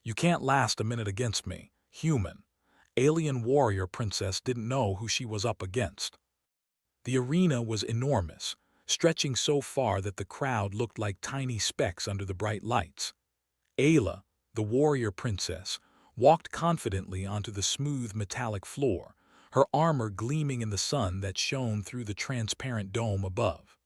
You can't last a minute against me, human. Alien warrior princess didn't know who she was up against. The arena was enormous, stretching so far that the crowd looked like tiny specks under the bright lights. Ayla, the warrior princess, walked confidently onto the smooth metallic floor, her armor gleaming in the sun that shone through the transparent dome above.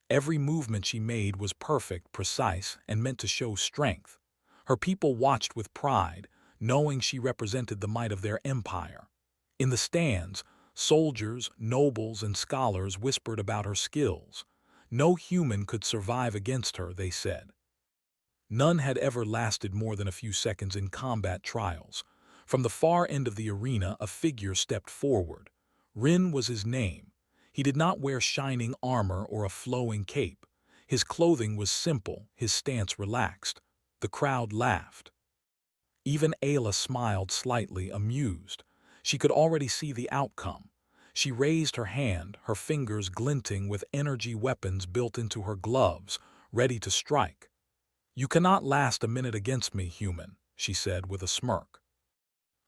Every movement she made was perfect, precise, and meant to show strength. Her people watched with pride, knowing she represented the might of their empire. In the stands, soldiers, nobles, and scholars whispered about her skills. No human could survive against her, they said. None had ever lasted more than a few seconds in combat trials. From the far end of the arena, a figure stepped forward. Rin was his name. He did not wear shining armor or a flowing cape. His clothing was simple, his stance relaxed. The crowd laughed. Even Ayla smiled slightly, amused. She could already see the outcome. She raised her hand, her fingers glinting with energy weapons built into her gloves, ready to strike. "You cannot last a minute against me, human," she said with a smirk.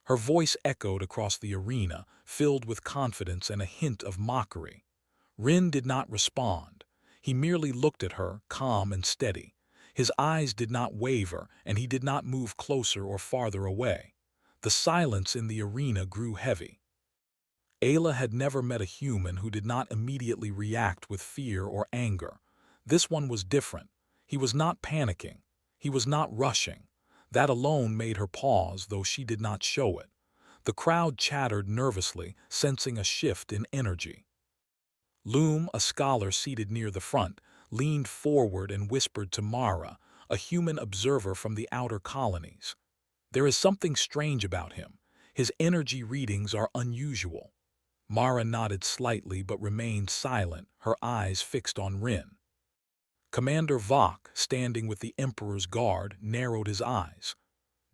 Her voice echoed across the arena, filled with confidence and a hint of mockery. Rin did not respond. He merely looked at her, calm and steady. His eyes did not waver, and he did not move closer or farther away. The silence in the arena grew heavy. Ayla had never met a human who did not immediately react with fear or anger. This one was different. He was not panicking. He was not rushing. That alone made her pause, though she did not show it. The crowd chattered nervously, sensing a shift in energy. Loom, a scholar seated near the front, leaned forward and whispered to Mara, a human observer from the outer colonies. "There is something strange about him. His energy readings are unusual." Mara nodded slightly but remained silent, her eyes fixed on Rin. Commander Vok, standing with the Emperor's guard, narrowed his eyes.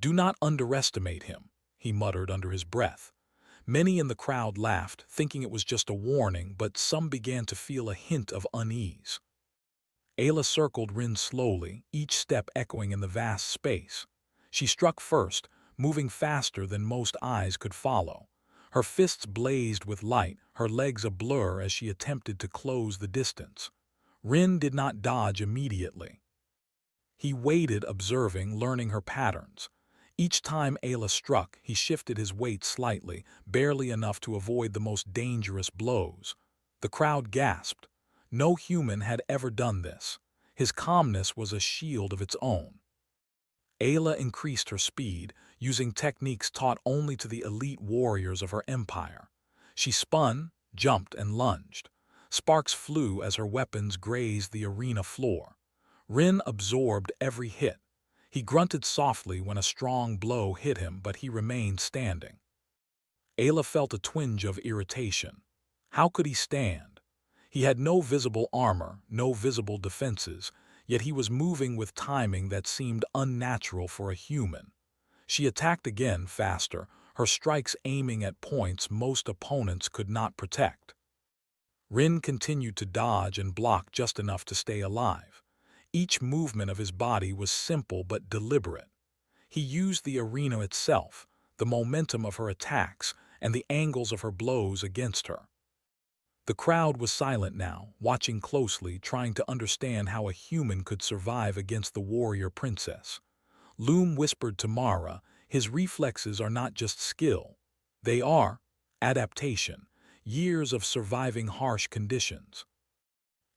"Do not underestimate him," he muttered under his breath. Many in the crowd laughed, thinking it was just a warning, but some began to feel a hint of unease. Ayla circled Rin slowly, each step echoing in the vast space. She struck first, moving faster than most eyes could follow. Her fists blazed with light, her legs a blur as she attempted to close the distance. Rin did not dodge immediately. He waited, observing, learning her patterns. Each time Ayla struck, he shifted his weight slightly, barely enough to avoid the most dangerous blows. The crowd gasped. No human had ever done this. His calmness was a shield of its own. Ayla increased her speed, using techniques taught only to the elite warriors of her empire. She spun, jumped, and lunged. Sparks flew as her weapons grazed the arena floor. Rin absorbed every hit. He grunted softly when a strong blow hit him, but he remained standing. Ayla felt a twinge of irritation. How could he stand? He had no visible armor, no visible defenses, yet he was moving with timing that seemed unnatural for a human. She attacked again, faster, her strikes aiming at points most opponents could not protect. Rin continued to dodge and block just enough to stay alive. Each movement of his body was simple but deliberate. He used the arena itself, the momentum of her attacks, and the angles of her blows against her. The crowd was silent now, watching closely, trying to understand how a human could survive against the warrior princess. Loom whispered to Mara, "His reflexes are not just skill. They are adaptation, years of surviving harsh conditions.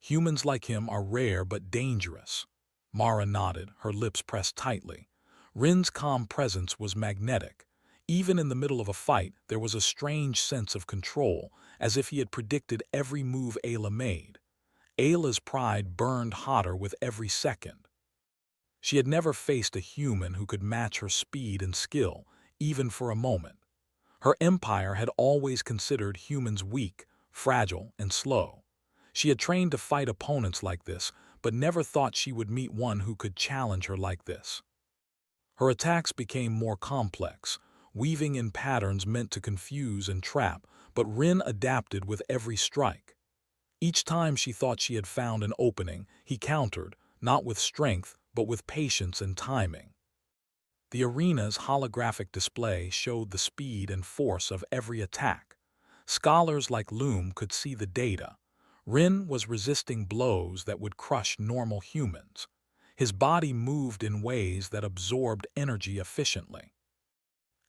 Humans like him are rare but dangerous." Mara nodded, her lips pressed tightly. Rin's calm presence was magnetic. Even in the middle of a fight, there was a strange sense of control, as if he had predicted every move Ayla made. Ayla's pride burned hotter with every second. She had never faced a human who could match her speed and skill, even for a moment. Her empire had always considered humans weak, fragile, and slow. She had trained to fight opponents like this, but never thought she would meet one who could challenge her like this. Her attacks became more complex, weaving in patterns meant to confuse and trap, but Rin adapted with every strike. Each time she thought she had found an opening, he countered, not with strength, but with patience and timing. The arena's holographic display showed the speed and force of every attack. Scholars like Loom could see the data. Rin was resisting blows that would crush normal humans. His body moved in ways that absorbed energy efficiently.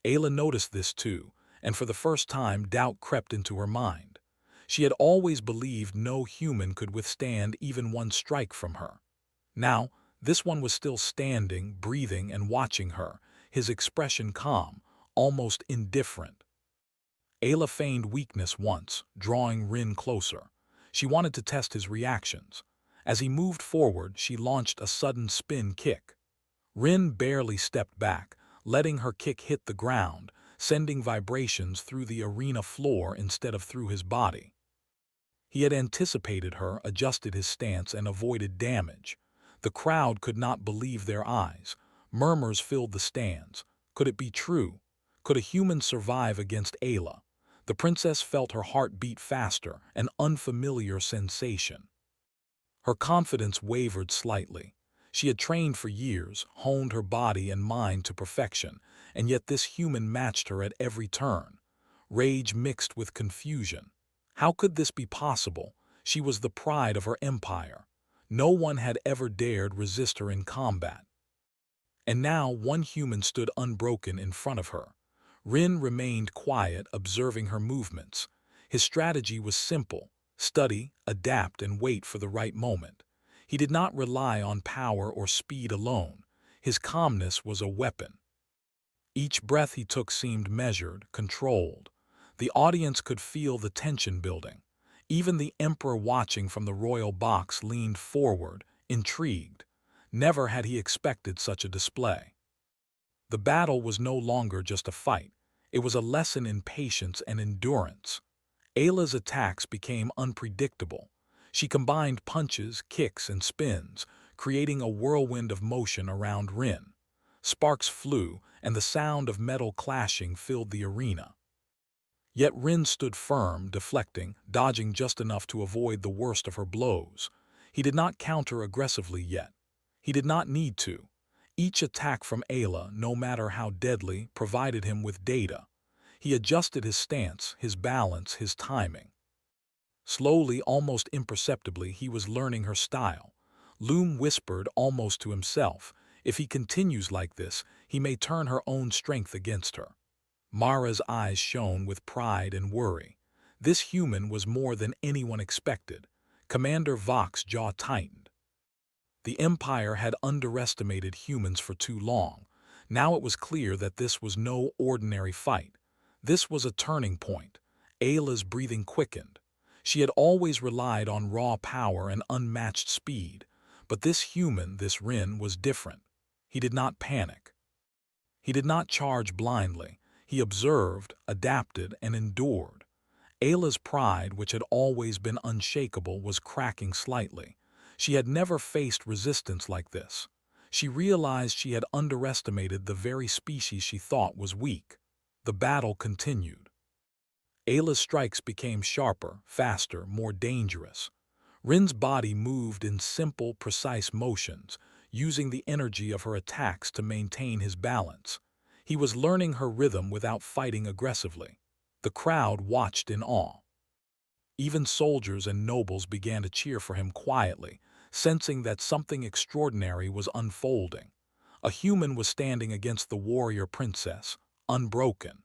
Ayla noticed this too, and for the first time doubt crept into her mind. She had always believed no human could withstand even one strike from her. Now, this one was still standing, breathing, and watching her, his expression calm, almost indifferent. Ayla feigned weakness once, drawing Rin closer. She wanted to test his reactions. As he moved forward, she launched a sudden spin kick. Rin barely stepped back, letting her kick hit the ground, sending vibrations through the arena floor instead of through his body. He had anticipated her, adjusted his stance, and avoided damage. The crowd could not believe their eyes. Murmurs filled the stands. Could it be true? Could a human survive against Ayla? The princess felt her heart beat faster, an unfamiliar sensation. Her confidence wavered slightly. She had trained for years, honed her body and mind to perfection, and yet this human matched her at every turn. Rage mixed with confusion. How could this be possible? She was the pride of her empire. No one had ever dared resist her in combat. And now one human stood unbroken in front of her. Rin remained quiet, observing her movements. His strategy was simple: study, adapt, and wait for the right moment. He did not rely on power or speed alone. His calmness was a weapon. Each breath he took seemed measured, controlled. The audience could feel the tension building. Even the emperor watching from the royal box leaned forward, intrigued. Never had he expected such a display. The battle was no longer just a fight. It was a lesson in patience and endurance. Ayla's attacks became unpredictable. She combined punches, kicks, and spins, creating a whirlwind of motion around Rin. Sparks flew, and the sound of metal clashing filled the arena. Yet Rin stood firm, deflecting, dodging just enough to avoid the worst of her blows. He did not counter aggressively yet. He did not need to. Each attack from Ayla, no matter how deadly, provided him with data. He adjusted his stance, his balance, his timing. Slowly, almost imperceptibly, he was learning her style. Loom whispered almost to himself, if he continues like this, he may turn her own strength against her. Mara's eyes shone with pride and worry. This human was more than anyone expected. Commander Vox's jaw tightened. The Empire had underestimated humans for too long. Now it was clear that this was no ordinary fight. This was a turning point. Ayla's breathing quickened. She had always relied on raw power and unmatched speed. But this human, this Rin, was different. He did not panic. He did not charge blindly. He observed, adapted, and endured. Ayla's pride, which had always been unshakable, was cracking slightly. She had never faced resistance like this. She realized she had underestimated the very species she thought was weak. The battle continued. Ayla's strikes became sharper, faster, more dangerous. Rin's body moved in simple, precise motions, using the energy of her attacks to maintain his balance. He was learning her rhythm without fighting aggressively. The crowd watched in awe. Even soldiers and nobles began to cheer for him quietly, sensing that something extraordinary was unfolding. A human was standing against the warrior princess, unbroken.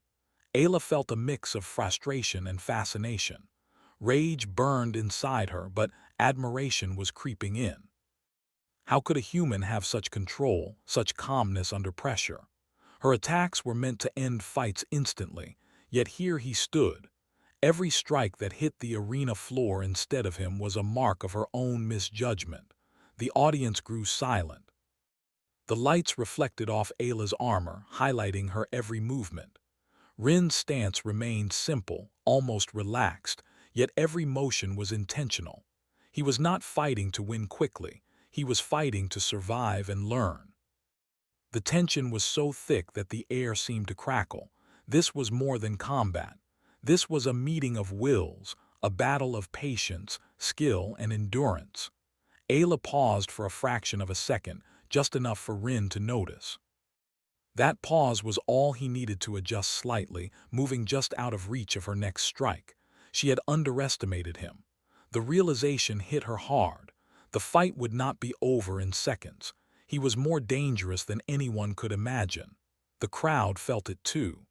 Ayla felt a mix of frustration and fascination. Rage burned inside her, but admiration was creeping in. How could a human have such control, such calmness under pressure? Her attacks were meant to end fights instantly, yet here he stood. Every strike that hit the arena floor instead of him was a mark of her own misjudgment. The audience grew silent. The lights reflected off Ayla's armor, highlighting her every movement. Rin's stance remained simple, almost relaxed, yet every motion was intentional. He was not fighting to win quickly. He was fighting to survive and learn. The tension was so thick that the air seemed to crackle. This was more than combat. This was a meeting of wills, a battle of patience, skill, and endurance. Ayla paused for a fraction of a second, just enough for Rin to notice. That pause was all he needed to adjust slightly, moving just out of reach of her next strike. She had underestimated him. The realization hit her hard. The fight would not be over in seconds. He was more dangerous than anyone could imagine. The crowd felt it too.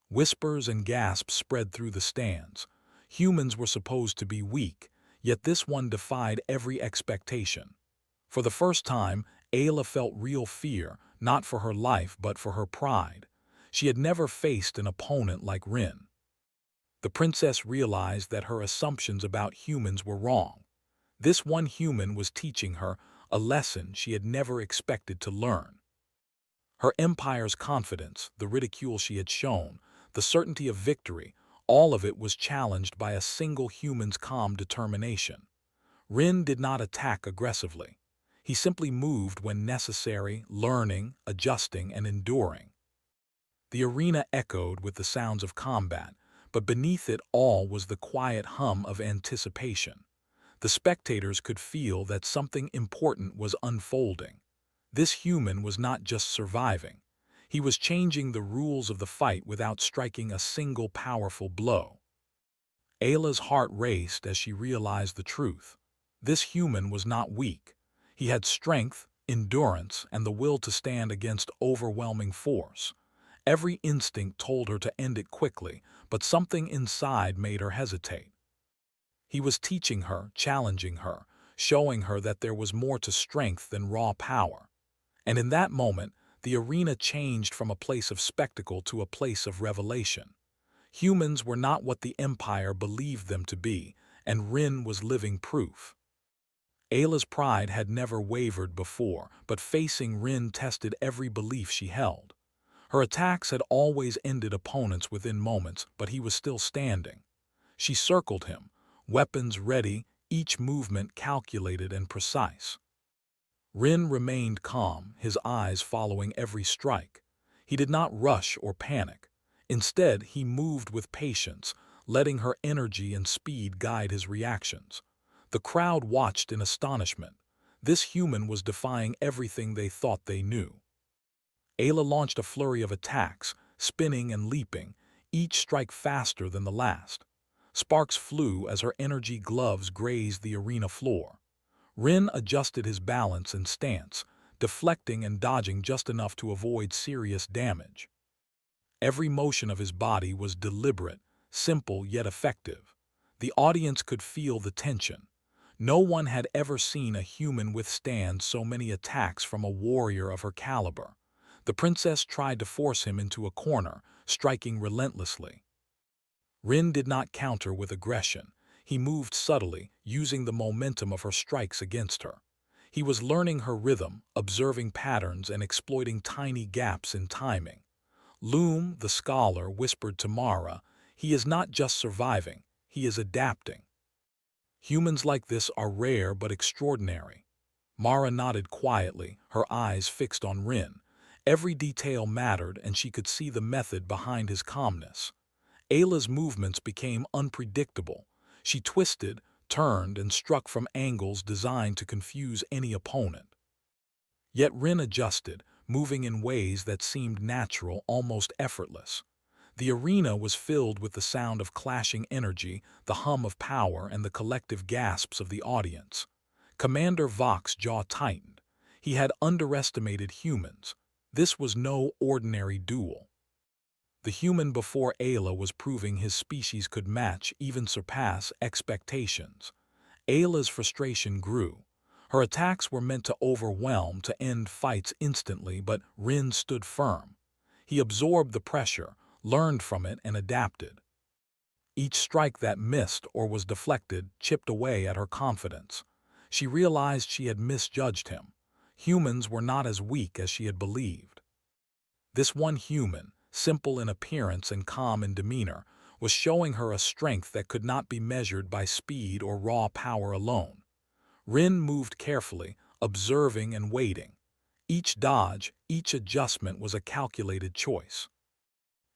Whispers and gasps spread through the stands. Humans were supposed to be weak, yet this one defied every expectation. For the first time, Ayla felt real fear, not for her life but for her pride. She had never faced an opponent like Rin. The princess realized that her assumptions about humans were wrong. This one human was teaching her a lesson she had never expected to learn. Her empire's confidence, the ridicule she had shown, the certainty of victory, all of it was challenged by a single human's calm determination. Rin did not attack aggressively. He simply moved when necessary, learning, adjusting, and enduring. The arena echoed with the sounds of combat, but beneath it all was the quiet hum of anticipation. The spectators could feel that something important was unfolding. This human was not just surviving. He was changing the rules of the fight without striking a single powerful blow. Ayla's heart raced as she realized the truth. This human was not weak. He had strength, endurance, and the will to stand against overwhelming force. Every instinct told her to end it quickly, but something inside made her hesitate. He was teaching her, challenging her, showing her that there was more to strength than raw power. And in that moment, the arena changed from a place of spectacle to a place of revelation. Humans were not what the Empire believed them to be, and Rin was living proof. Ayla's pride had never wavered before, but facing Rin tested every belief she held. Her attacks had always ended opponents within moments, but he was still standing. She circled him, weapons ready, each movement calculated and precise. Rin remained calm, his eyes following every strike. He did not rush or panic. Instead, he moved with patience, letting her energy and speed guide his reactions. The crowd watched in astonishment. This human was defying everything they thought they knew. Ayla launched a flurry of attacks, spinning and leaping, each strike faster than the last. Sparks flew as her energy gloves grazed the arena floor. Rin adjusted his balance and stance, deflecting and dodging just enough to avoid serious damage. Every motion of his body was deliberate, simple yet effective. The audience could feel the tension. No one had ever seen a human withstand so many attacks from a warrior of her caliber. The princess tried to force him into a corner, striking relentlessly. Rin did not counter with aggression. He moved subtly, using the momentum of her strikes against her. He was learning her rhythm, observing patterns, and exploiting tiny gaps in timing. Loom, the scholar, whispered to Mara, "He is not just surviving, he is adapting." Humans like this are rare but extraordinary. Mara nodded quietly, her eyes fixed on Rin. Every detail mattered, and she could see the method behind his calmness. Ayla's movements became unpredictable. She twisted, turned, and struck from angles designed to confuse any opponent. Yet Rin adjusted, moving in ways that seemed natural, almost effortless. The arena was filled with the sound of clashing energy, the hum of power, and the collective gasps of the audience. Commander Vox's jaw tightened. He had underestimated humans. This was no ordinary duel. The human before Ayla was proving his species could match, even surpass, expectations. Ayla's frustration grew. Her attacks were meant to overwhelm, to end fights instantly, but Rin stood firm. He absorbed the pressure, learned from it, and adapted. Each strike that missed or was deflected chipped away at her confidence. She realized she had misjudged him. Humans were not as weak as she had believed. This one human, simple in appearance and calm in demeanor, was showing her a strength that could not be measured by speed or raw power alone. Rin moved carefully, observing and waiting. Each dodge, each adjustment was a calculated choice.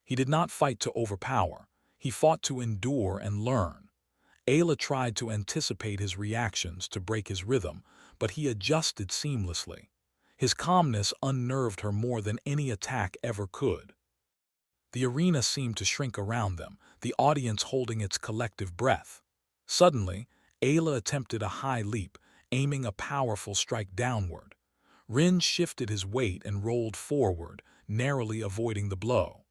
He did not fight to overpower. He fought to endure and learn. Ayla tried to anticipate his reactions, to break his rhythm, but he adjusted seamlessly. His calmness unnerved her more than any attack ever could. The arena seemed to shrink around them, the audience holding its collective breath. Suddenly, Ayla attempted a high leap, aiming a powerful strike downward. Rin shifted his weight and rolled forward, narrowly avoiding the blow.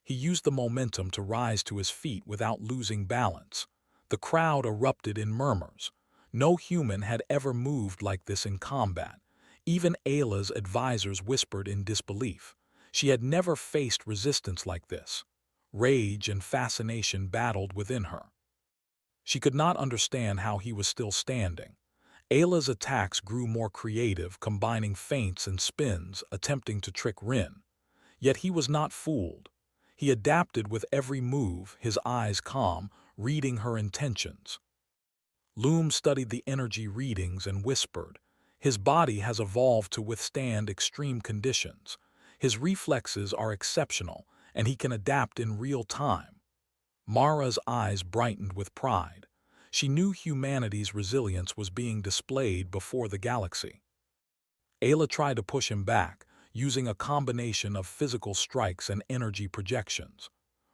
He used the momentum to rise to his feet without losing balance. The crowd erupted in murmurs. No human had ever moved like this in combat. Even Ayla's advisors whispered in disbelief. She had never faced resistance like this. Rage and fascination battled within her. She could not understand how he was still standing. Ayla's attacks grew more creative, combining feints and spins, attempting to trick Rin. Yet he was not fooled. He adapted with every move, his eyes calm, reading her intentions. Loom studied the energy readings and whispered, "His body has evolved to withstand extreme conditions. His reflexes are exceptional, and he can adapt in real time." Mara's eyes brightened with pride. She knew humanity's resilience was being displayed before the galaxy. Ayla tried to push him back, using a combination of physical strikes and energy projections.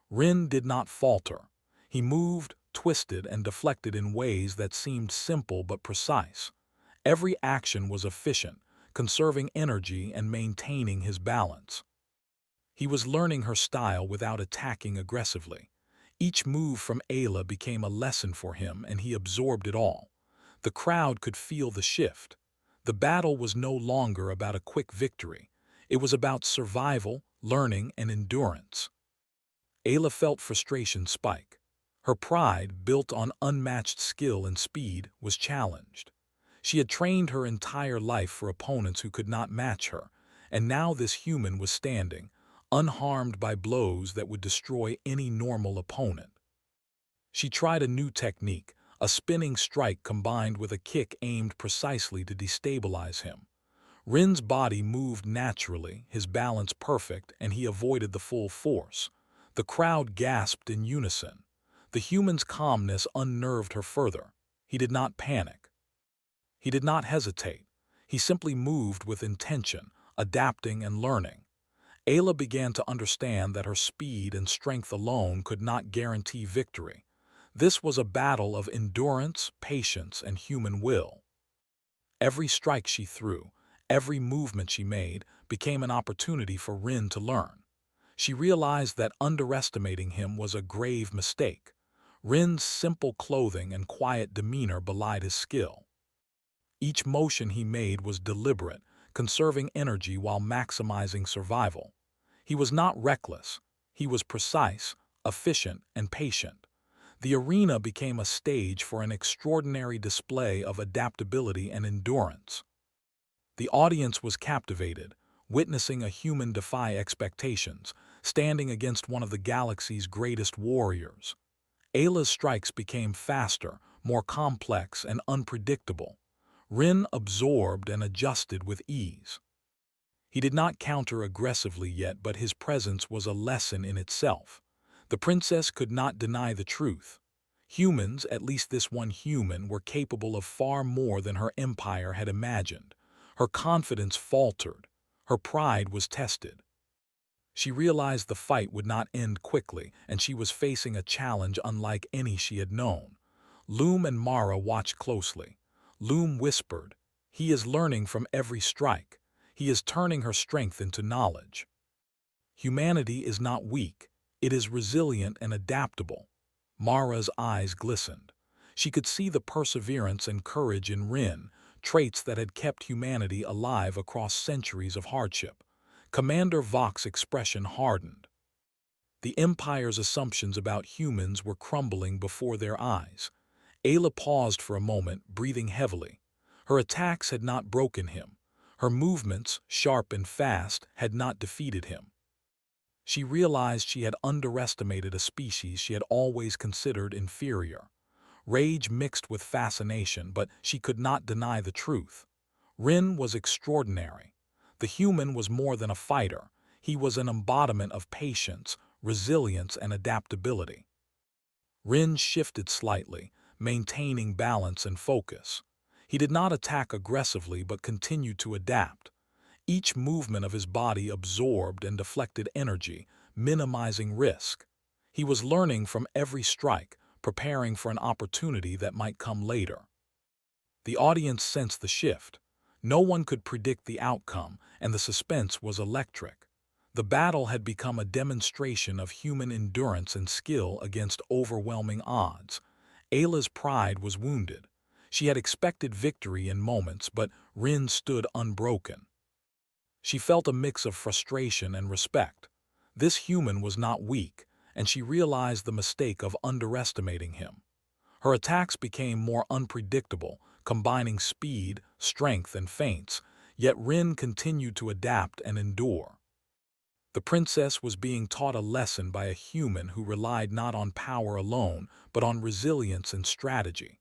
Rin did not falter. He moved, twisted, and deflected in ways that seemed simple but precise. Every action was efficient, conserving energy and maintaining his balance. He was learning her style without attacking aggressively. Each move from Ayla became a lesson for him, and he absorbed it all. The crowd could feel the shift. The battle was no longer about a quick victory. It was about survival, learning, and endurance. Ayla felt frustration spike. Her pride, built on unmatched skill and speed, was challenged. She had trained her entire life for opponents who could not match her, and now this human was standing, unharmed by blows that would destroy any normal opponent. She tried a new technique, a spinning strike combined with a kick aimed precisely to destabilize him. Rin's body moved naturally, his balance perfect, and he avoided the full force. The crowd gasped in unison. The human's calmness unnerved her further. He did not panic. He did not hesitate. He simply moved with intention, adapting and learning. Ayla began to understand that her speed and strength alone could not guarantee victory. This was a battle of endurance, patience, and human will. Every strike she threw, every movement she made, became an opportunity for Rin to learn. She realized that underestimating him was a grave mistake. Rin's simple clothing and quiet demeanor belied his skill. Each motion he made was deliberate, conserving energy while maximizing survival. He was not reckless. He was precise, efficient, and patient. The arena became a stage for an extraordinary display of adaptability and endurance. The audience was captivated, witnessing a human defy expectations, standing against one of the galaxy's greatest warriors. Ayla's strikes became faster, more complex, and unpredictable. Rin absorbed and adjusted with ease. He did not counter aggressively yet, but his presence was a lesson in itself. The princess could not deny the truth. Humans, at least this one human, were capable of far more than her empire had imagined. Her confidence faltered. Her pride was tested. She realized the fight would not end quickly, and she was facing a challenge unlike any she had known. Loom and Mara watched closely. Loom whispered, "He is learning from every strike. He is turning her strength into knowledge." Humanity is not weak. It is resilient and adaptable. Mara's eyes glistened. She could see the perseverance and courage in Rin, traits that had kept humanity alive across centuries of hardship. Commander Vok's expression hardened. The Empire's assumptions about humans were crumbling before their eyes. Ayla paused for a moment, breathing heavily. Her attacks had not broken him. Her movements, sharp and fast, had not defeated him. She realized she had underestimated a species she had always considered inferior. Rage mixed with fascination, but she could not deny the truth. Rin was extraordinary. The human was more than a fighter. He was an embodiment of patience, resilience, and adaptability. Rin shifted slightly, maintaining balance and focus. He did not attack aggressively but continued to adapt. Each movement of his body absorbed and deflected energy, minimizing risk. He was learning from every strike, preparing for an opportunity that might come later. The audience sensed the shift. No one could predict the outcome, and the suspense was electric. The battle had become a demonstration of human endurance and skill against overwhelming odds. Ayla's pride was wounded. She had expected victory in moments, but Rin stood unbroken. She felt a mix of frustration and respect. This human was not weak, and she realized the mistake of underestimating him. Her attacks became more unpredictable, combining speed, strength, and feints, yet Rin continued to adapt and endure. The princess was being taught a lesson by a human who relied not on power alone, but on resilience and strategy.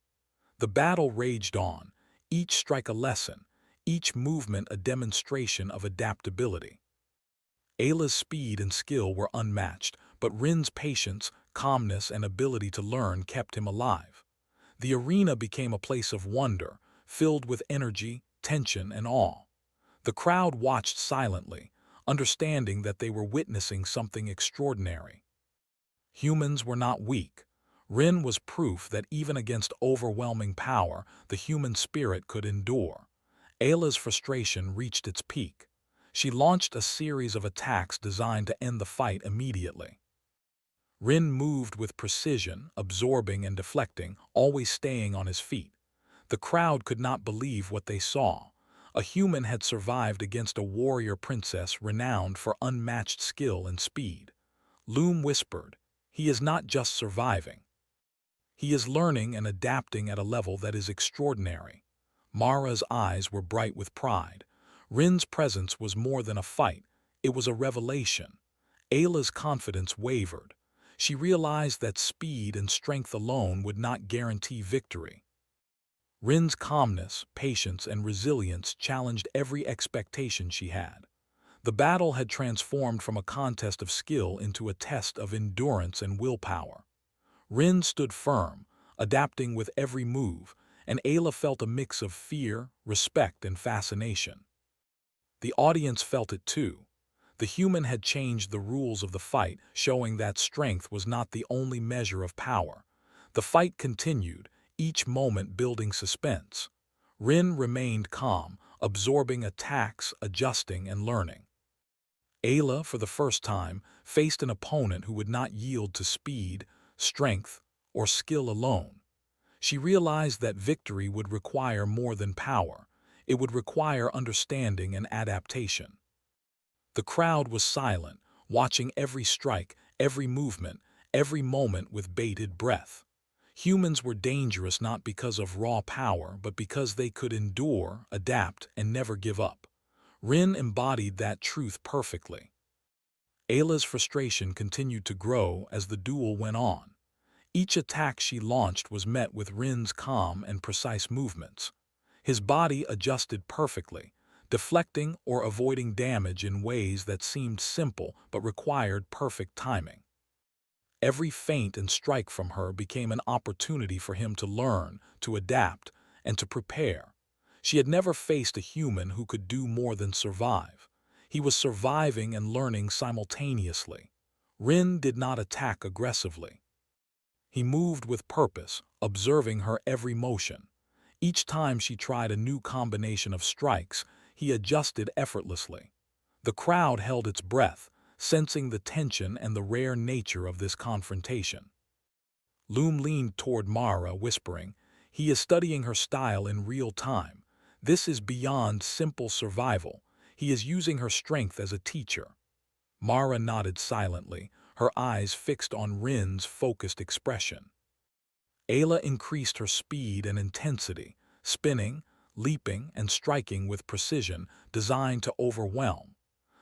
The battle raged on, each strike a lesson, each movement a demonstration of adaptability. Ayla's speed and skill were unmatched, but Rin's patience, calmness, and ability to learn kept him alive. The arena became a place of wonder, filled with energy, tension, and awe. The crowd watched silently, understanding that they were witnessing something extraordinary. Humans were not weak. Rin was proof that even against overwhelming power, the human spirit could endure. Ayla's frustration reached its peak. She launched a series of attacks designed to end the fight immediately. Rin moved with precision, absorbing and deflecting, always staying on his feet. The crowd could not believe what they saw. A human had survived against a warrior princess renowned for unmatched skill and speed. Loom whispered, "He is not just surviving. He is learning and adapting at a level that is extraordinary." Mara's eyes were bright with pride. Rin's presence was more than a fight, it was a revelation. Ayla's confidence wavered. She realized that speed and strength alone would not guarantee victory. Rin's calmness, patience, and resilience challenged every expectation she had. The battle had transformed from a contest of skill into a test of endurance and willpower. Rin stood firm, adapting with every move, and Ayla felt a mix of fear, respect, and fascination. The audience felt it too. The human had changed the rules of the fight, showing that strength was not the only measure of power. The fight continued, each moment building suspense. Rin remained calm, absorbing attacks, adjusting, and learning. Ayla, for the first time, faced an opponent who would not yield to speed, strength, or skill alone. She realized that victory would require more than power. It would require understanding and adaptation. The crowd was silent, watching every strike, every movement, every moment with bated breath. Humans were dangerous not because of raw power, but because they could endure, adapt, and never give up. Rin embodied that truth perfectly. Ayla's frustration continued to grow as the duel went on. Each attack she launched was met with Rin's calm and precise movements. His body adjusted perfectly, deflecting or avoiding damage in ways that seemed simple but required perfect timing. Every feint and strike from her became an opportunity for him to learn, to adapt, and to prepare. She had never faced a human who could do more than survive. He was surviving and learning simultaneously. Rin did not attack aggressively. He moved with purpose, observing her every motion. Each time she tried a new combination of strikes, he adjusted effortlessly. The crowd held its breath, sensing the tension and the rare nature of this confrontation. Loom leaned toward Mara, whispering, "He is studying her style in real time. This is beyond simple survival. He is using her strength as a teacher." Mara nodded silently, her eyes fixed on Rin's focused expression. Ayla increased her speed and intensity, spinning, leaping, and striking with precision designed to overwhelm.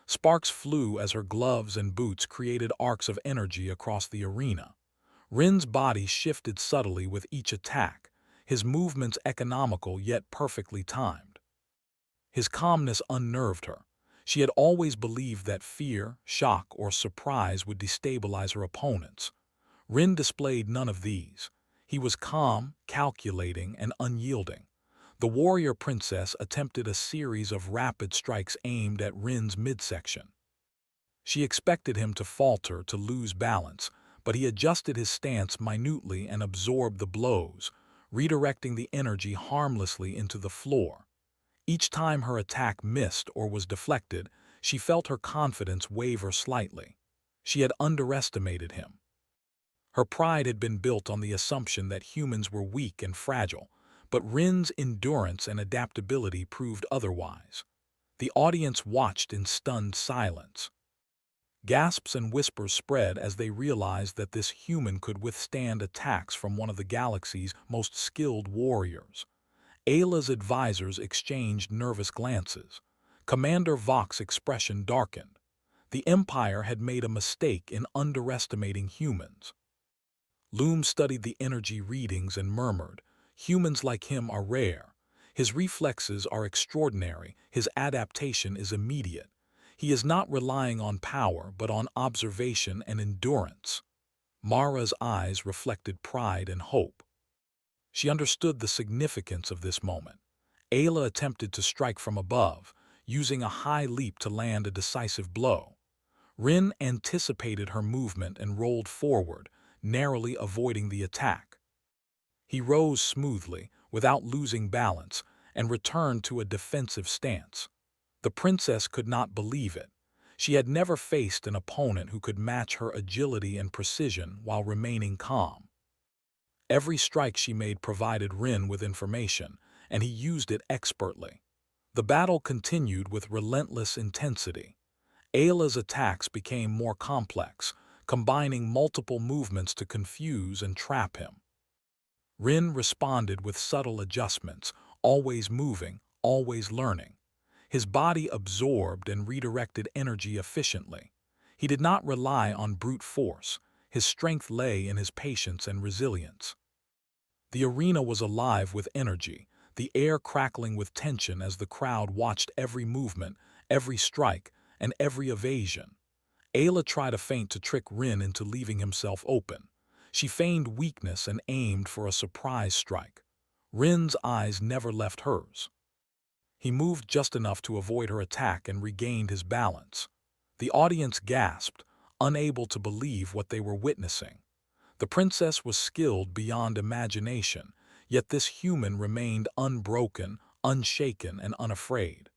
Sparks flew as her gloves and boots created arcs of energy across the arena. Rin's body shifted subtly with each attack, his movements economical yet perfectly timed. His calmness unnerved her. She had always believed that fear, shock, or surprise would destabilize her opponents. Rin displayed none of these. He was calm, calculating, and unyielding. The warrior princess attempted a series of rapid strikes aimed at Rin's midsection. She expected him to falter, to lose balance, but he adjusted his stance minutely and absorbed the blows, redirecting the energy harmlessly into the floor. Each time her attack missed or was deflected, she felt her confidence waver slightly. She had underestimated him. Her pride had been built on the assumption that humans were weak and fragile, but Rin's endurance and adaptability proved otherwise. The audience watched in stunned silence. Gasps and whispers spread as they realized that this human could withstand attacks from one of the galaxy's most skilled warriors. Ayla's advisors exchanged nervous glances. Commander Vox's expression darkened. The Empire had made a mistake in underestimating humans. Loom studied the energy readings and murmured, "Humans like him are rare. His reflexes are extraordinary, his adaptation is immediate. He is not relying on power but on observation and endurance." Mara's eyes reflected pride and hope. She understood the significance of this moment. Ayla attempted to strike from above, using a high leap to land a decisive blow. Rin anticipated her movement and rolled forward, narrowly avoiding the attack. He rose smoothly, without losing balance, and returned to a defensive stance. The princess could not believe it. She had never faced an opponent who could match her agility and precision while remaining calm. Every strike she made provided Rin with information, and he used it expertly. The battle continued with relentless intensity. Ayla's attacks became more complex, combining multiple movements to confuse and trap him. Rin responded with subtle adjustments, always moving, always learning. His body absorbed and redirected energy efficiently. He did not rely on brute force. His strength lay in his patience and resilience. The arena was alive with energy, the air crackling with tension as the crowd watched every movement, every strike, and every evasion. Ayla tried a feint to trick Rin into leaving himself open. She feigned weakness and aimed for a surprise strike. Rin's eyes never left hers. He moved just enough to avoid her attack and regained his balance. The audience gasped, unable to believe what they were witnessing. The princess was skilled beyond imagination, yet this human remained unbroken, unshaken, and unafraid.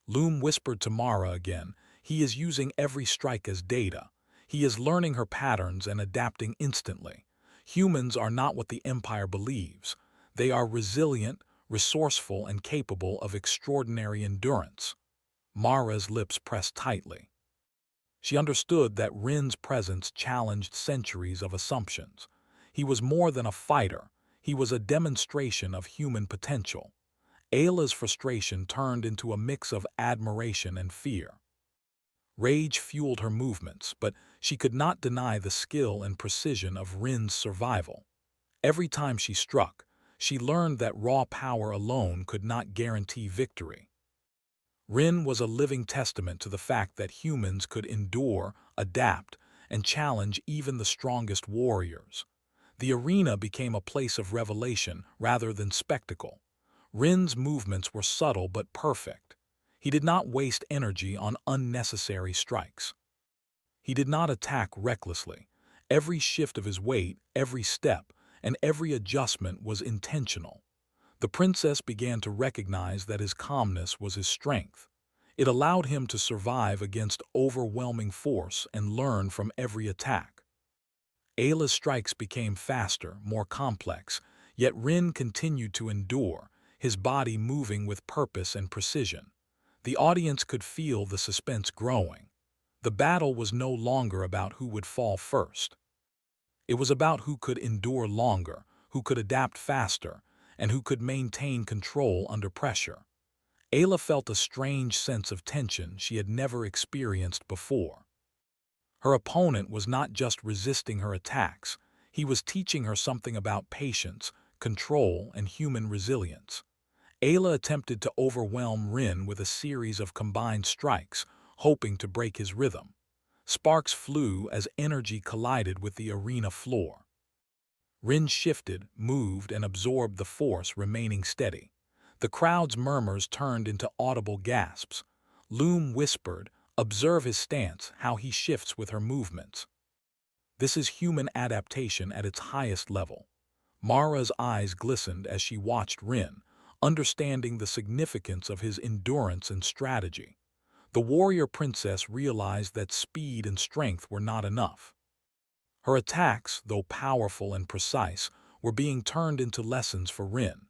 Loom whispered to Mara again, "He is using every strike as data. He is learning her patterns and adapting instantly. Humans are not what the Empire believes. They are resilient, resourceful, and capable of extraordinary endurance." Mara's lips pressed tightly. She understood that Rin's presence challenged centuries of assumptions. He was more than a fighter. He was a demonstration of human potential. Ayla's frustration turned into a mix of admiration and fear. Rage fueled her movements, but she could not deny the skill and precision of Rin's survival. Every time she struck, she learned that raw power alone could not guarantee victory. Rin was a living testament to the fact that humans could endure, adapt, and challenge even the strongest warriors. The arena became a place of revelation rather than spectacle. Rin's movements were subtle but perfect. He did not waste energy on unnecessary strikes. He did not attack recklessly. Every shift of his weight, every step, and every adjustment was intentional. The princess began to recognize that his calmness was his strength. It allowed him to survive against overwhelming force and learn from every attack. Ayla's strikes became faster, more complex, yet Rin continued to endure, his body moving with purpose and precision. The audience could feel the suspense growing. The battle was no longer about who would fall first. It was about who could endure longer, who could adapt faster, and who could maintain control under pressure. Ayla felt a strange sense of tension she had never experienced before. Her opponent was not just resisting her attacks, he was teaching her something about patience, control, and human resilience. Ayla attempted to overwhelm Rin with a series of combined strikes, hoping to break his rhythm. Sparks flew as energy collided with the arena floor. Rin shifted, moved, and absorbed the force, remaining steady. The crowd's murmurs turned into audible gasps. Loom whispered, "Observe his stance, how he shifts with her movements." This is human adaptation at its highest level. Mara's eyes glistened as she watched Rin, understanding the significance of his endurance and strategy. The warrior princess realized that speed and strength were not enough. Her attacks, though powerful and precise, were being turned into lessons for Rin.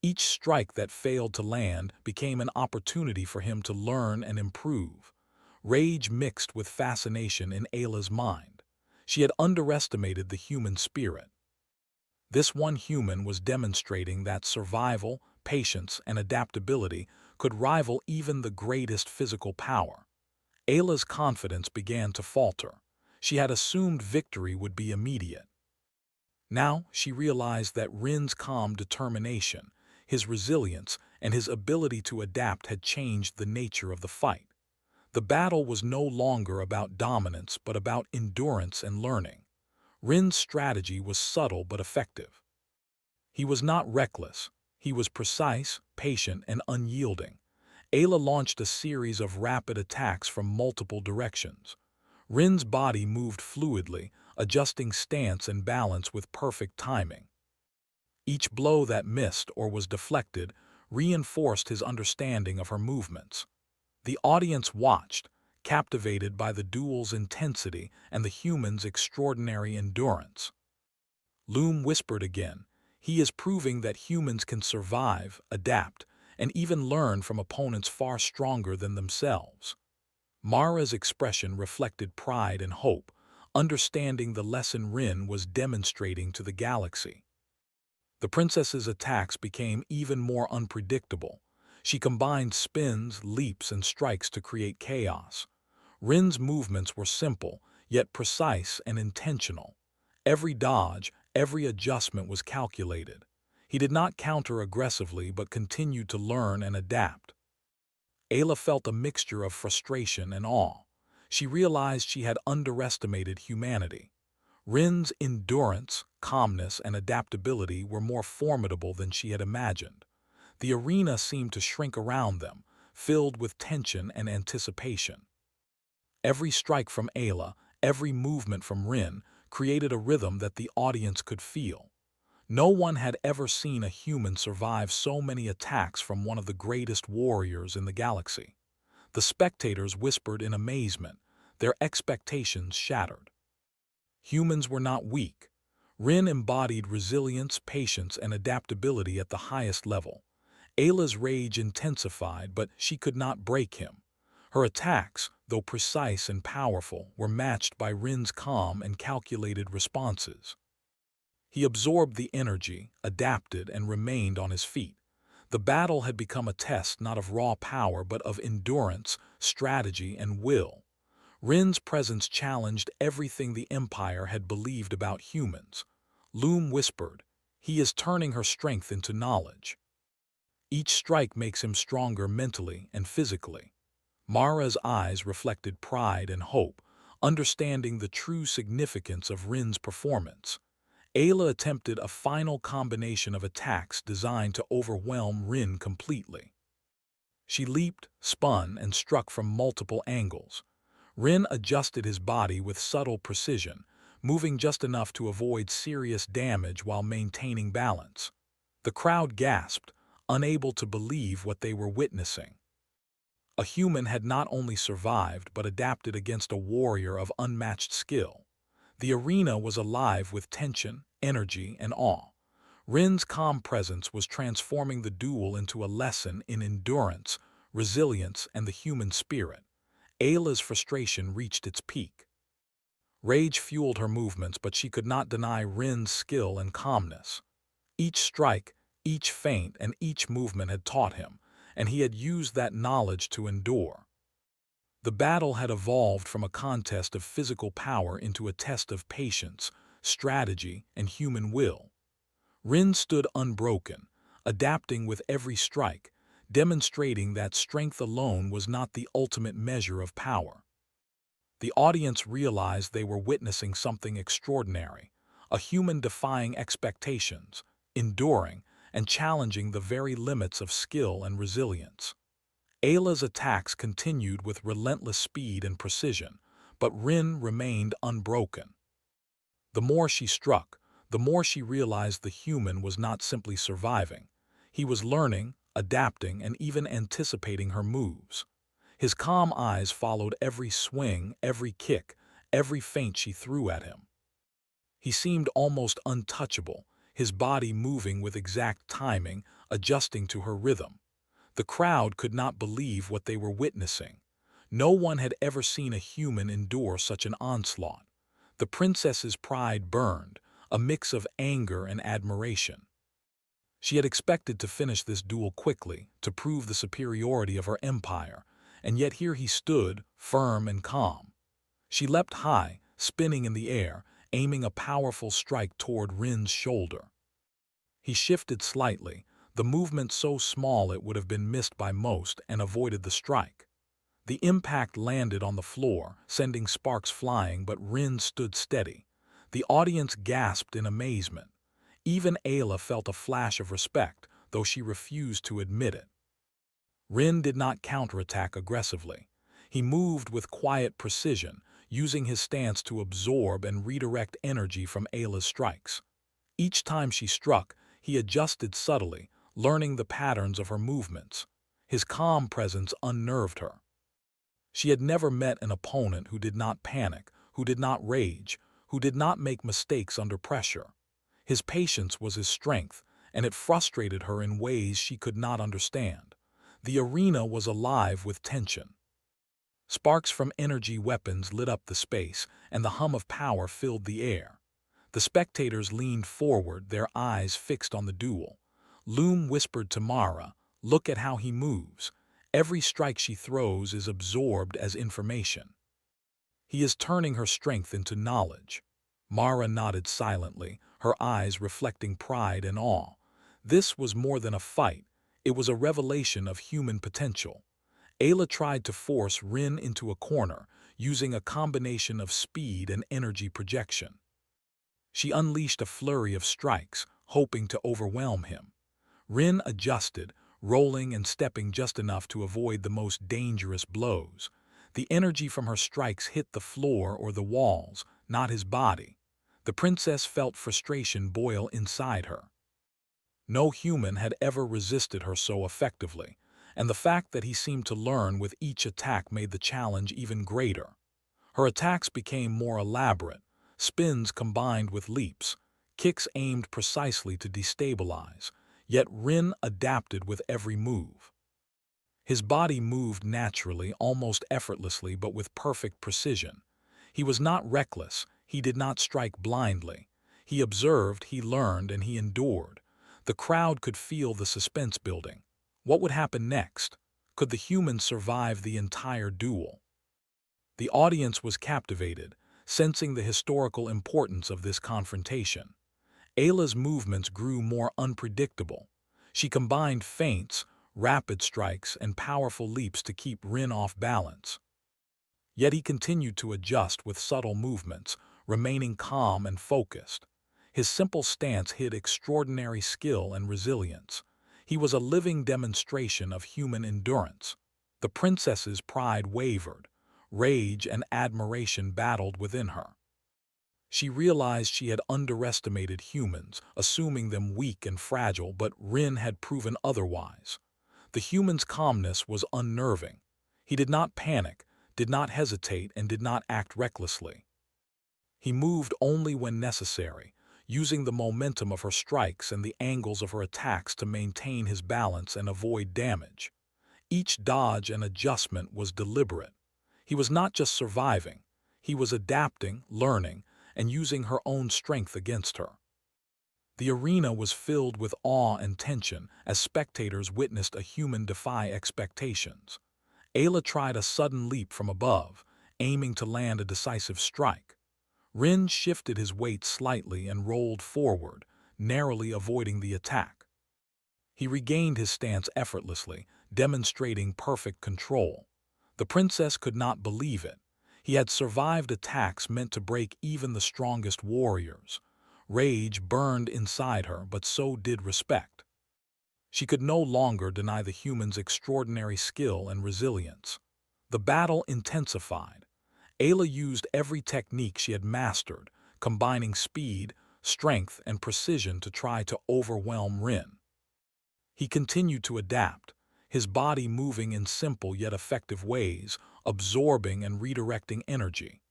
Each strike that failed to land became an opportunity for him to learn and improve. Rage mixed with fascination in Ayla's mind. She had underestimated the human spirit. This one human was demonstrating that survival, patience, and adaptability could rival even the greatest physical power. Ayla's confidence began to falter. She had assumed victory would be immediate. Now she realized that Rin's calm determination, his resilience, and his ability to adapt had changed the nature of the fight. The battle was no longer about dominance but about endurance and learning. Rin's strategy was subtle but effective. He was not reckless. He was precise, patient, and unyielding. Ayla launched a series of rapid attacks from multiple directions. Rin's body moved fluidly, adjusting stance and balance with perfect timing. Each blow that missed or was deflected reinforced his understanding of her movements. The audience watched, captivated by the duel's intensity and the human's extraordinary endurance. Loom whispered again, "He is proving that humans can survive, adapt, and even learn from opponents far stronger than themselves." Mara's expression reflected pride and hope, understanding the lesson Rin was demonstrating to the galaxy. The princess's attacks became even more unpredictable. She combined spins, leaps, and strikes to create chaos. Rin's movements were simple, yet precise and intentional. Every dodge, every adjustment was calculated. He did not counter aggressively but continued to learn and adapt. Ayla felt a mixture of frustration and awe. She realized she had underestimated humanity. Rin's endurance, calmness, and adaptability were more formidable than she had imagined. The arena seemed to shrink around them, filled with tension and anticipation. Every strike from Ayla, every movement from Rin, created a rhythm that the audience could feel. No one had ever seen a human survive so many attacks from one of the greatest warriors in the galaxy. The spectators whispered in amazement, their expectations shattered. Humans were not weak. Rin embodied resilience, patience, and adaptability at the highest level. Ayla's rage intensified, but she could not break him. Her attacks, though precise and powerful, were matched by Rin's calm and calculated responses. He absorbed the energy, adapted, and remained on his feet. The battle had become a test not of raw power but of endurance, strategy, and will. Rin's presence challenged everything the Empire had believed about humans. Loom whispered, "He is turning her strength into knowledge." Each strike makes him stronger mentally and physically. Mara's eyes reflected pride and hope, understanding the true significance of Rin's performance. Ayla attempted a final combination of attacks designed to overwhelm Rin completely. She leaped, spun, and struck from multiple angles. Rin adjusted his body with subtle precision, moving just enough to avoid serious damage while maintaining balance. The crowd gasped, unable to believe what they were witnessing. A human had not only survived but adapted against a warrior of unmatched skill. The arena was alive with tension, energy, and awe. Rin's calm presence was transforming the duel into a lesson in endurance, resilience, and the human spirit. Ayla's frustration reached its peak. Rage fueled her movements, but she could not deny Rin's skill and calmness. Each strike, each feint, and each movement had taught him, and he had used that knowledge to endure. The battle had evolved from a contest of physical power into a test of patience, strategy, and human will. Rin stood unbroken, adapting with every strike, demonstrating that strength alone was not the ultimate measure of power. The audience realized they were witnessing something extraordinary, a human defying expectations, enduring, and challenging the very limits of skill and resilience. Ayla's attacks continued with relentless speed and precision, but Rin remained unbroken. The more she struck, the more she realized the human was not simply surviving. He was learning, adapting, and even anticipating her moves. His calm eyes followed every swing, every kick, every feint she threw at him. He seemed almost untouchable, his body moving with exact timing, adjusting to her rhythm. The crowd could not believe what they were witnessing. No one had ever seen a human endure such an onslaught. The princess's pride burned, a mix of anger and admiration. She had expected to finish this duel quickly, to prove the superiority of her empire, and yet here he stood, firm and calm. She leapt high, spinning in the air, aiming a powerful strike toward Rin's shoulder. He shifted slightly, the movement so small it would have been missed by most, and avoided the strike. The impact landed on the floor, sending sparks flying, but Rin stood steady. The audience gasped in amazement. Even Ayla felt a flash of respect, though she refused to admit it. Rin did not counterattack aggressively. He moved with quiet precision, using his stance to absorb and redirect energy from Ayla's strikes. Each time she struck, he adjusted subtly, learning the patterns of her movements. His calm presence unnerved her. She had never met an opponent who did not panic, who did not rage, who did not make mistakes under pressure. His patience was his strength, and it frustrated her in ways she could not understand. The arena was alive with tension. Sparks from energy weapons lit up the space, and the hum of power filled the air. The spectators leaned forward, their eyes fixed on the duel. Loom whispered to Mara, "Look at how he moves. Every strike she throws is absorbed as information. He is turning her strength into knowledge." Mara nodded silently, her eyes reflecting pride and awe. This was more than a fight. It was a revelation of human potential. Ayla tried to force Rin into a corner, using a combination of speed and energy projection. She unleashed a flurry of strikes, hoping to overwhelm him. Rin adjusted, rolling and stepping just enough to avoid the most dangerous blows. The energy from her strikes hit the floor or the walls, not his body. The princess felt frustration boil inside her. No human had ever resisted her so effectively, and the fact that he seemed to learn with each attack made the challenge even greater. Her attacks became more elaborate, spins combined with leaps, kicks aimed precisely to destabilize, yet Rin adapted with every move. His body moved naturally, almost effortlessly, but with perfect precision. He was not reckless, he did not strike blindly. He observed, he learned, and he endured. The crowd could feel the suspense building. What would happen next? Could the human survive the entire duel? The audience was captivated, sensing the historical importance of this confrontation. Ayla's movements grew more unpredictable. She combined feints, rapid strikes, and powerful leaps to keep Rin off balance. Yet he continued to adjust with subtle movements, remaining calm and focused. His simple stance hid extraordinary skill and resilience. He was a living demonstration of human endurance. The princess's pride wavered. Rage and admiration battled within her. She realized she had underestimated humans, assuming them weak and fragile, but Rin had proven otherwise. The human's calmness was unnerving. He did not panic, did not hesitate, and did not act recklessly. He moved only when necessary, using the momentum of her strikes and the angles of her attacks to maintain his balance and avoid damage. Each dodge and adjustment was deliberate. He was not just surviving, he was adapting, learning, and using her own strength against her. The arena was filled with awe and tension as spectators witnessed a human defy expectations. Ayla tried a sudden leap from above, aiming to land a decisive strike. Rin shifted his weight slightly and rolled forward, narrowly avoiding the attack. He regained his stance effortlessly, demonstrating perfect control. The princess could not believe it. He had survived attacks meant to break even the strongest warriors. Rage burned inside her, but so did respect. She could no longer deny the human's extraordinary skill and resilience. The battle intensified. Ayla used every technique she had mastered, combining speed, strength, and precision to try to overwhelm Rin. He continued to adapt, his body moving in simple yet effective ways, absorbing and redirecting energy.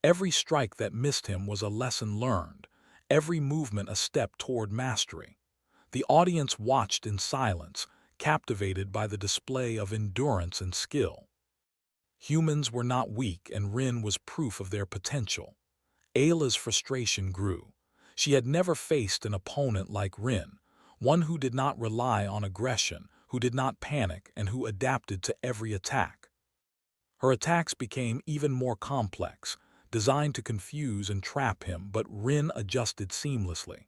Every strike that missed him was a lesson learned, every movement a step toward mastery. The audience watched in silence, captivated by the display of endurance and skill. Humans were not weak, and Rin was proof of their potential. Ayla's frustration grew. She had never faced an opponent like Rin, one who did not rely on aggression, who did not panic, and who adapted to every attack. Her attacks became even more complex, designed to confuse and trap him, but Rin adjusted seamlessly.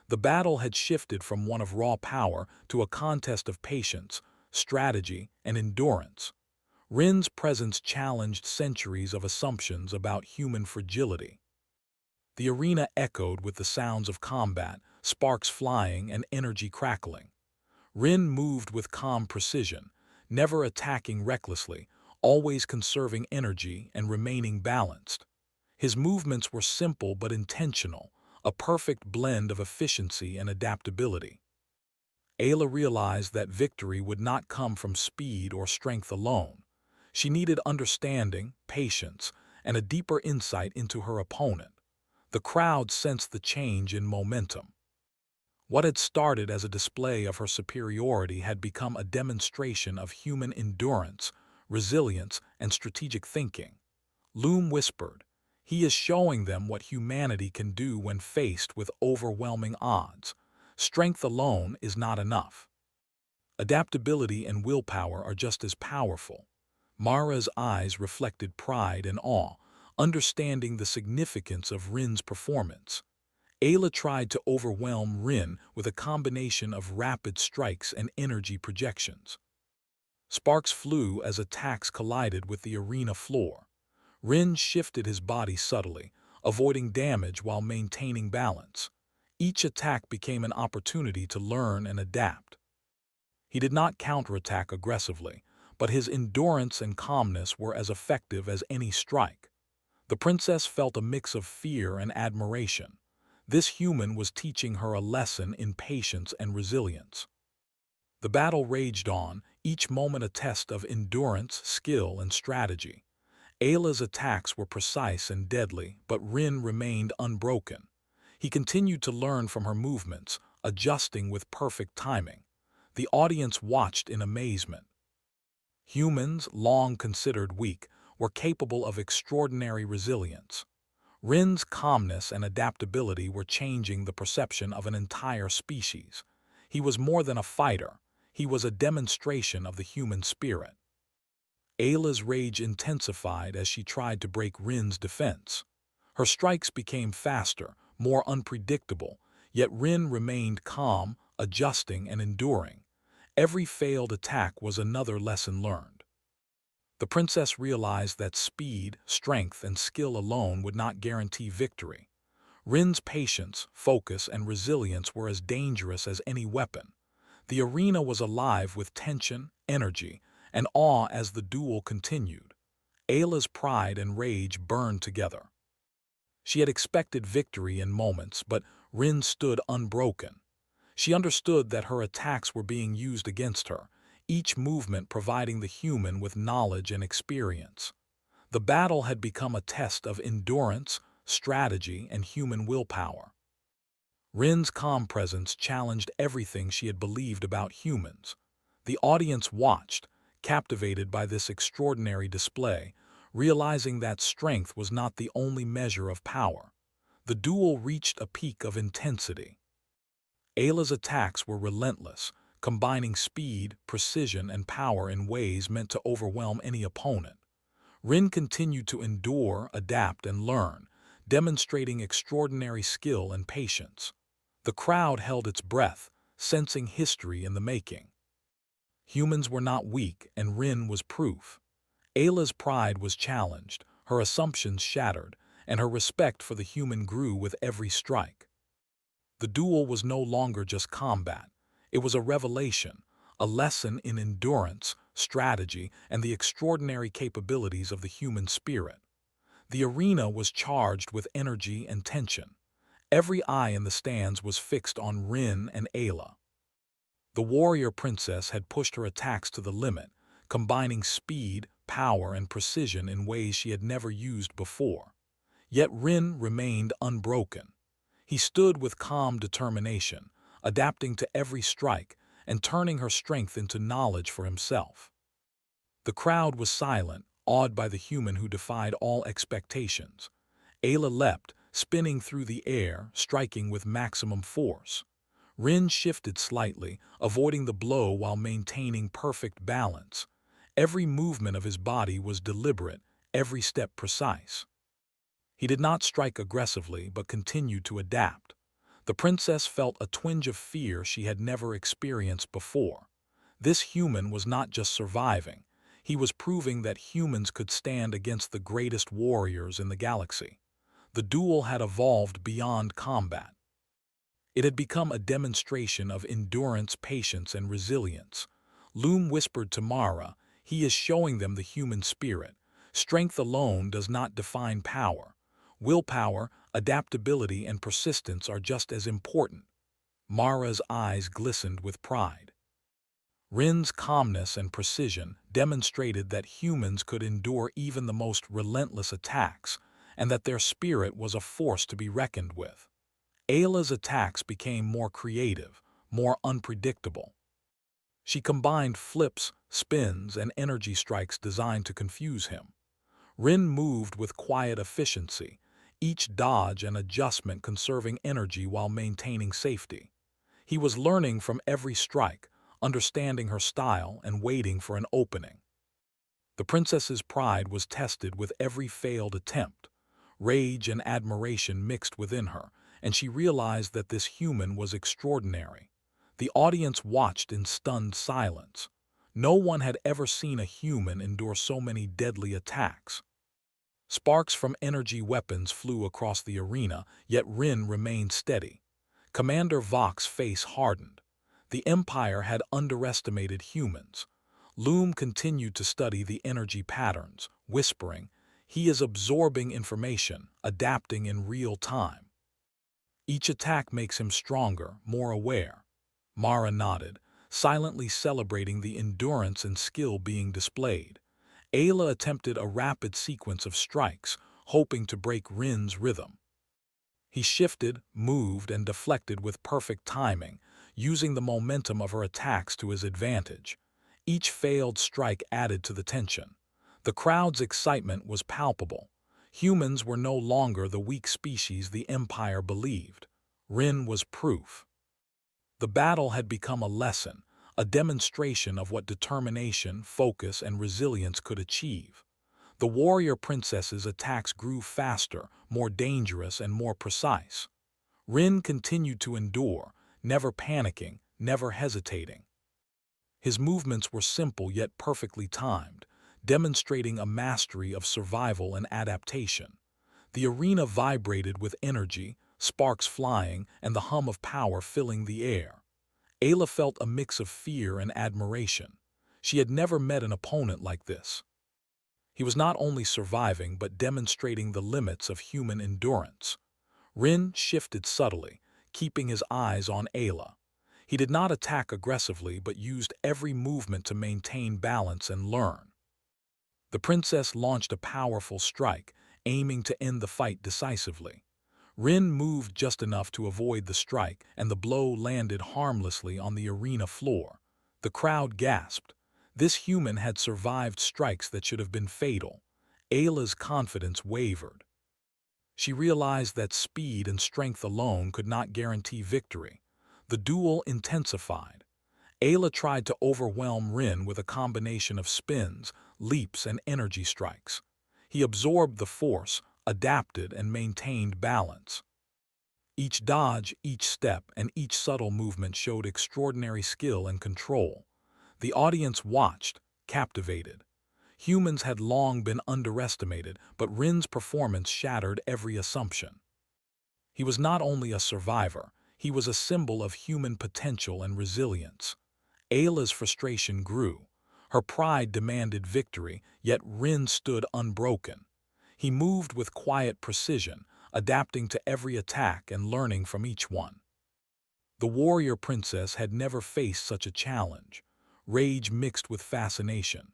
The battle had shifted from one of raw power to a contest of patience, strategy, and endurance. Rin's presence challenged centuries of assumptions about human fragility. The arena echoed with the sounds of combat, sparks flying and energy crackling. Rin moved with calm precision, never attacking recklessly, always conserving energy and remaining balanced. His movements were simple but intentional, a perfect blend of efficiency and adaptability. Ayla realized that victory would not come from speed or strength alone. She needed understanding, patience, and a deeper insight into her opponent. The crowd sensed the change in momentum. What had started as a display of her superiority had become a demonstration of human endurance, resilience, and strategic thinking. Loom whispered, "He is showing them what humanity can do when faced with overwhelming odds. Strength alone is not enough. Adaptability and willpower are just as powerful." Mara's eyes reflected pride and awe, understanding the significance of Rin's performance. Ayla tried to overwhelm Rin with a combination of rapid strikes and energy projections. Sparks flew as attacks collided with the arena floor. Rin shifted his body subtly, avoiding damage while maintaining balance. Each attack became an opportunity to learn and adapt. He did not counterattack aggressively, but his endurance and calmness were as effective as any strike. The princess felt a mix of fear and admiration. This human was teaching her a lesson in patience and resilience. The battle raged on, each moment a test of endurance, skill, and strategy. Ayla's attacks were precise and deadly, but Rin remained unbroken. He continued to learn from her movements, adjusting with perfect timing. The audience watched in amazement. Humans, long considered weak, were capable of extraordinary resilience. Rin's calmness and adaptability were changing the perception of an entire species. He was more than a fighter. He was a demonstration of the human spirit. Ayla's rage intensified as she tried to break Rin's defense. Her strikes became faster, more unpredictable, yet Rin remained calm, adjusting and enduring. Every failed attack was another lesson learned. The princess realized that speed, strength, and skill alone would not guarantee victory. Rin's patience, focus, and resilience were as dangerous as any weapon. The arena was alive with tension, energy, and awe as the duel continued. Ayla's pride and rage burned together. She had expected victory in moments, but Rin stood unbroken. She understood that her attacks were being used against her, each movement providing the human with knowledge and experience. The battle had become a test of endurance, strategy, and human willpower. Rin's calm presence challenged everything she had believed about humans. The audience watched, captivated by this extraordinary display, realizing that strength was not the only measure of power. The duel reached a peak of intensity. Ayla's attacks were relentless, combining speed, precision, and power in ways meant to overwhelm any opponent. Rin continued to endure, adapt, and learn, demonstrating extraordinary skill and patience. The crowd held its breath, sensing history in the making. Humans were not weak, and Rin was proof. Ayla's pride was challenged, her assumptions shattered, and her respect for the human grew with every strike. The duel was no longer just combat. It was a revelation, a lesson in endurance, strategy, and the extraordinary capabilities of the human spirit. The arena was charged with energy and tension. Every eye in the stands was fixed on Rin and Ayla. The warrior princess had pushed her attacks to the limit, combining speed, power, and precision in ways she had never used before. Yet Rin remained unbroken. He stood with calm determination, adapting to every strike and turning her strength into knowledge for himself. The crowd was silent, awed by the human who defied all expectations. Ayla leapt, spinning through the air, striking with maximum force. Rin shifted slightly, avoiding the blow while maintaining perfect balance. Every movement of his body was deliberate, every step precise. He did not strike aggressively but continued to adapt. The princess felt a twinge of fear she had never experienced before. This human was not just surviving, he was proving that humans could stand against the greatest warriors in the galaxy. The duel had evolved beyond combat. It had become a demonstration of endurance, patience, and resilience. Loom whispered to Mara, "He is showing them the human spirit. Strength alone does not define power. Willpower, adaptability, and persistence are just as important." Mara's eyes glistened with pride. Rin's calmness and precision demonstrated that humans could endure even the most relentless attacks, and that their spirit was a force to be reckoned with. Ayla's attacks became more creative, more unpredictable. She combined flips, spins, and energy strikes designed to confuse him. Rin moved with quiet efficiency, each dodge and adjustment conserving energy while maintaining safety. He was learning from every strike, understanding her style and waiting for an opening. The princess's pride was tested with every failed attempt. Rage and admiration mixed within her, and she realized that this human was extraordinary. The audience watched in stunned silence. No one had ever seen a human endure so many deadly attacks. Sparks from energy weapons flew across the arena, yet Rin remained steady. Commander Vox's face hardened. The Empire had underestimated humans. Loom continued to study the energy patterns, whispering, "He is absorbing information, adapting in real time. Each attack makes him stronger, more aware." Mara nodded, silently celebrating the endurance and skill being displayed. Ayla attempted a rapid sequence of strikes, hoping to break Rin's rhythm. He shifted, moved, and deflected with perfect timing, using the momentum of her attacks to his advantage. Each failed strike added to the tension. The crowd's excitement was palpable. Humans were no longer the weak species the Empire believed. Rin was proof. The battle had become a lesson, a demonstration of what determination, focus, and resilience could achieve. The warrior princess's attacks grew faster, more dangerous, and more precise. Rin continued to endure, never panicking, never hesitating. His movements were simple yet perfectly timed, demonstrating a mastery of survival and adaptation. The arena vibrated with energy, sparks flying, and the hum of power filling the air. Ayla felt a mix of fear and admiration. She had never met an opponent like this. He was not only surviving but demonstrating the limits of human endurance. Rin shifted subtly, keeping his eyes on Ayla. He did not attack aggressively but used every movement to maintain balance and learn. The princess launched a powerful strike, aiming to end the fight decisively. Rin moved just enough to avoid the strike, and the blow landed harmlessly on the arena floor. The crowd gasped. This human had survived strikes that should have been fatal. Ayla's confidence wavered. She realized that speed and strength alone could not guarantee victory. The duel intensified. Ayla tried to overwhelm Rin with a combination of spins, leaps, and energy strikes. He absorbed the force, adapted, and maintained balance. Each dodge, each step, and each subtle movement showed extraordinary skill and control. The audience watched, captivated. Humans had long been underestimated, but Rin's performance shattered every assumption. He was not only a survivor, He was a symbol of human potential and resilience. Ayla's frustration grew. Her pride demanded victory, yet Rin stood unbroken. He moved with quiet precision, adapting to every attack and learning from each one. The warrior princess had never faced such a challenge. Rage mixed with fascination.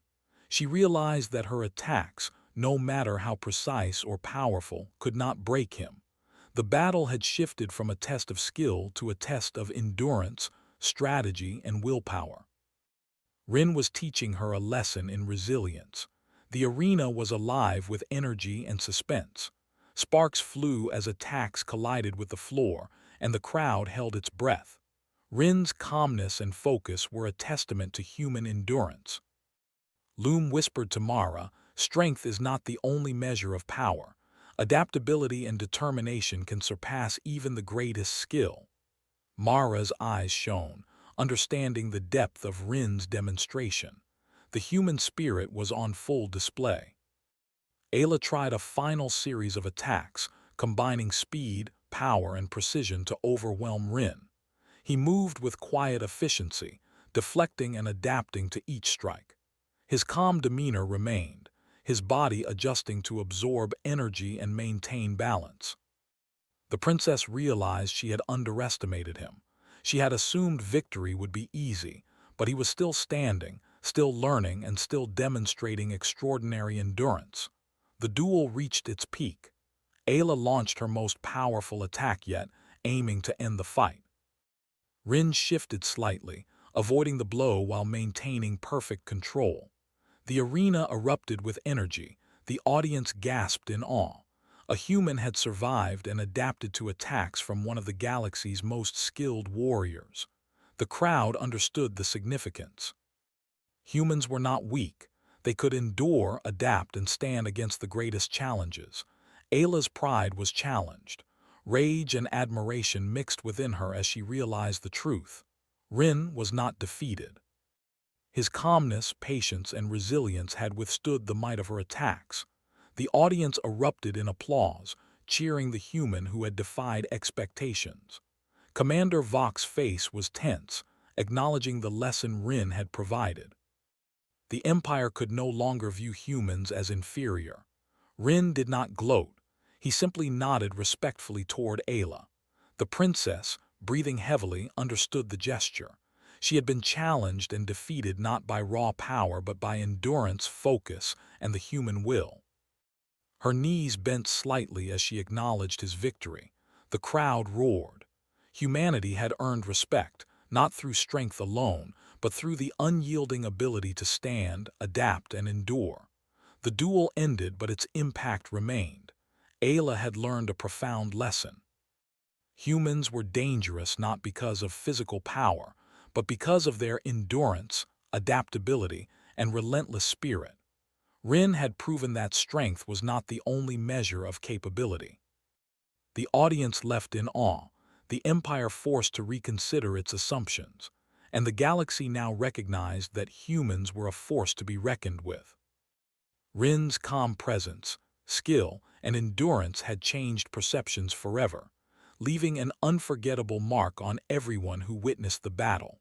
She realized that her attacks, no matter how precise or powerful, could not break him. The battle had shifted from a test of skill to a test of endurance, strategy, and willpower. Rin was teaching her a lesson in resilience. The arena was alive with energy and suspense. Sparks flew as attacks collided with the floor, and the crowd held its breath. Rin's calmness and focus were a testament to human endurance. Loom whispered to Mara, "Strength is not the only measure of power. Adaptability and determination can surpass even the greatest skill." Mara's eyes shone, understanding the depth of Rin's demonstration. The human spirit was on full display. Ayla tried a final series of attacks, combining speed, power, and precision to overwhelm Rin. He moved with quiet efficiency, deflecting and adapting to each strike. His calm demeanor remained, his body adjusting to absorb energy and maintain balance. The princess realized she had underestimated him. She had assumed victory would be easy, but he was still standing, still learning, and still demonstrating extraordinary endurance. The duel reached its peak. Ayla launched her most powerful attack yet, aiming to end the fight. Rin shifted slightly, avoiding the blow while maintaining perfect control. The arena erupted with energy. The audience gasped in awe. A human had survived and adapted to attacks from one of the galaxy's most skilled warriors. The crowd understood the significance. Humans were not weak. They could endure, adapt, and stand against the greatest challenges. Ayla's pride was challenged. Rage and admiration mixed within her as she realized the truth. Rin was not defeated. His calmness, patience, and resilience had withstood the might of her attacks. The audience erupted in applause, cheering the human who had defied expectations. Commander Vok's face was tense, acknowledging the lesson Rin had provided. The Empire could no longer view humans as inferior. Rin did not gloat. He simply nodded respectfully toward Ayla. The princess, breathing heavily, understood the gesture. She had been challenged and defeated not by raw power but by endurance, focus, and the human will. Her knees bent slightly as she acknowledged his victory. The crowd roared. Humanity had earned respect, not through strength alone, but through the unyielding ability to stand, adapt, and endure. The duel ended, but its impact remained. Ayla had learned a profound lesson. Humans were dangerous not because of physical power, but because of their endurance, adaptability, and relentless spirit. Rin had proven that strength was not the only measure of capability. The audience left in awe, the Empire forced to reconsider its assumptions, and the galaxy now recognized that humans were a force to be reckoned with. Rin's calm presence, skill, and endurance had changed perceptions forever, leaving an unforgettable mark on everyone who witnessed the battle.